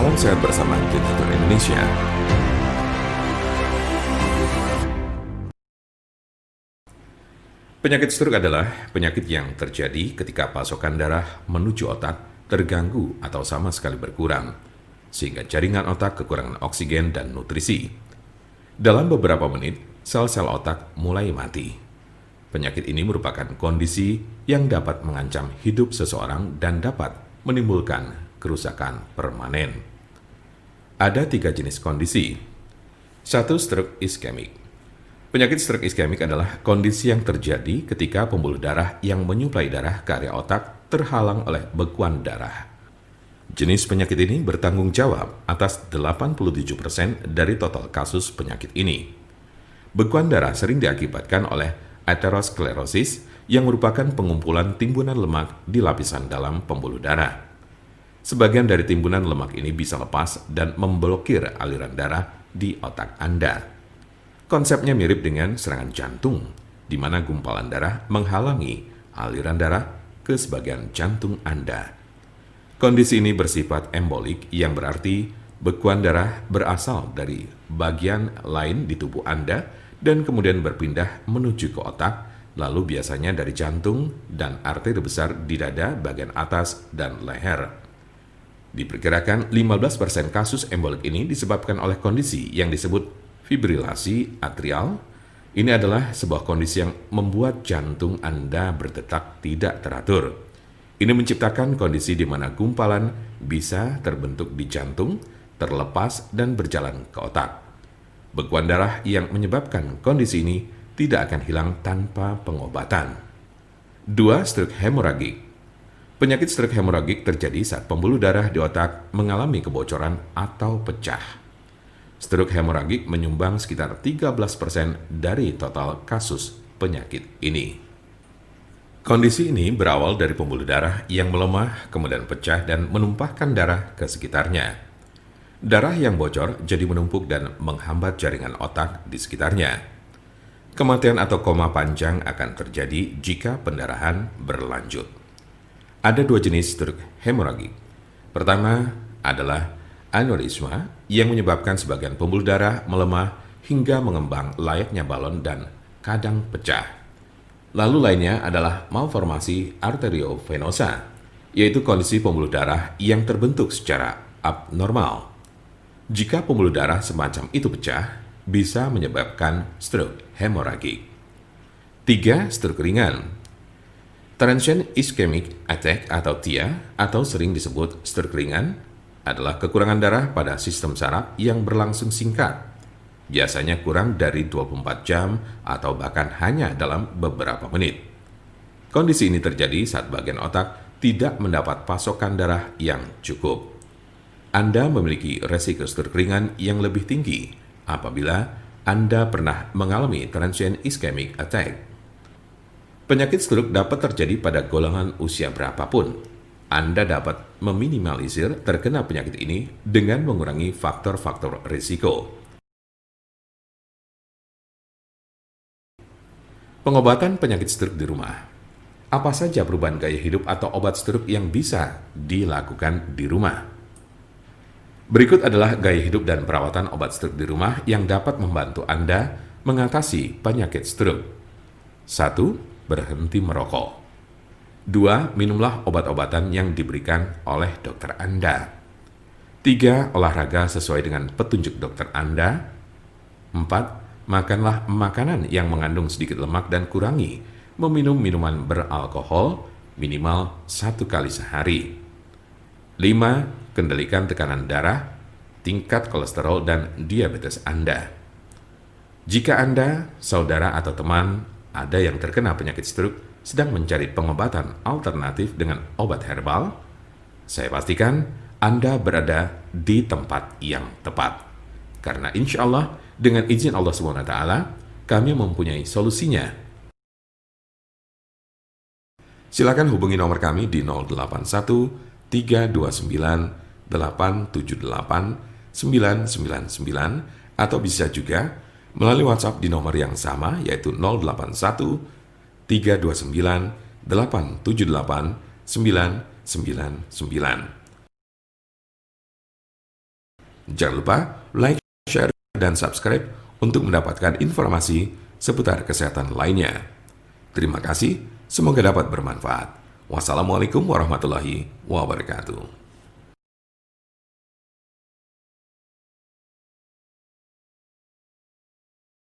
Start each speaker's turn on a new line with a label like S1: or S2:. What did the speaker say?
S1: Salam sehat bersama Generator Indonesia. Penyakit stroke adalah penyakit yang terjadi ketika pasokan darah menuju otak terganggu atau sama sekali berkurang, sehingga jaringan otak kekurangan oksigen dan nutrisi. Dalam beberapa menit, sel-sel otak mulai mati. Penyakit ini merupakan kondisi yang dapat mengancam hidup seseorang dan dapat menimbulkan kerusakan permanen. Ada 3 jenis kondisi. 1. Stroke iskemik. Penyakit stroke iskemik adalah kondisi yang terjadi ketika pembuluh darah yang menyuplai darah ke area otak terhalang oleh bekuan darah. Jenis penyakit ini bertanggung jawab atas 87% dari total kasus penyakit ini. Bekuan darah sering diakibatkan oleh aterosklerosis yang merupakan pengumpulan timbunan lemak di lapisan dalam pembuluh darah. Sebagian dari timbunan lemak ini bisa lepas dan memblokir aliran darah di otak Anda. Konsepnya mirip dengan serangan jantung, di mana gumpalan darah menghalangi aliran darah ke sebagian jantung Anda. Kondisi ini bersifat embolik, yang berarti bekuan darah berasal dari bagian lain di tubuh Anda dan kemudian berpindah menuju ke otak, lalu biasanya dari jantung dan arteri besar di dada bagian atas dan leher. Diperkirakan 15% kasus embolik ini disebabkan oleh kondisi yang disebut fibrilasi atrial. Ini adalah sebuah kondisi yang membuat jantung Anda berdetak tidak teratur. Ini menciptakan kondisi di mana gumpalan bisa terbentuk di jantung, terlepas dan berjalan ke otak. Bekuan darah yang menyebabkan kondisi ini tidak akan hilang tanpa pengobatan. 2. Stroke hemoragik. Penyakit stroke hemoragik terjadi saat pembuluh darah di otak mengalami kebocoran atau pecah. Stroke hemoragik menyumbang sekitar 13% dari total kasus penyakit ini. Kondisi ini berawal dari pembuluh darah yang melemah, kemudian pecah dan menumpahkan darah ke sekitarnya. Darah yang bocor jadi menumpuk dan menghambat jaringan otak di sekitarnya. Kematian atau koma panjang akan terjadi jika pendarahan berlanjut. Ada 2 jenis stroke hemoragik. Pertama adalah aneurisma yang menyebabkan sebagian pembuluh darah melemah hingga mengembang layaknya balon dan kadang pecah. Lalu lainnya adalah malformasi arteriovenosa, yaitu kondisi pembuluh darah yang terbentuk secara abnormal. Jika pembuluh darah semacam itu pecah, bisa menyebabkan stroke hemoragik. 3. Stroke ringan. Transient ischemic attack atau TIA atau sering disebut stroke ringan adalah kekurangan darah pada sistem saraf yang berlangsung singkat, biasanya kurang dari 24 jam atau bahkan hanya dalam beberapa menit. Kondisi ini terjadi saat bagian otak tidak mendapat pasokan darah yang cukup. Anda memiliki resiko stroke ringan yang lebih tinggi apabila Anda pernah mengalami transient ischemic attack. Penyakit stroke dapat terjadi pada golongan usia berapapun. Anda dapat meminimalisir terkena penyakit ini dengan mengurangi faktor-faktor risiko. Pengobatan penyakit stroke di rumah. Apa saja perubahan gaya hidup atau obat stroke yang bisa dilakukan di rumah? Berikut adalah gaya hidup dan perawatan obat stroke di rumah yang dapat membantu Anda mengatasi penyakit stroke. 1. Berhenti merokok. 2. Minumlah obat-obatan yang diberikan oleh dokter Anda. 3. Olahraga sesuai dengan petunjuk dokter Anda. 4. Makanlah makanan yang mengandung sedikit lemak dan kurangi meminum minuman beralkohol minimal 1 kali sehari. 5. Kendalikan tekanan darah, tingkat kolesterol, dan diabetes Anda. Jika Anda, saudara, atau teman ada yang terkena penyakit stroke sedang mencari pengobatan alternatif dengan obat herbal, saya pastikan Anda berada di tempat yang tepat. Karena insya Allah, dengan izin Allah SWT, kami mempunyai solusinya. Silakan hubungi nomor kami di 081 329 878 999 atau bisa juga melalui WhatsApp di nomor yang sama, yaitu 081 329 878 999. Jangan lupa like, share, dan subscribe untuk mendapatkan informasi seputar kesehatan lainnya. Terima kasih, semoga dapat bermanfaat. Wassalamualaikum warahmatullahi wabarakatuh.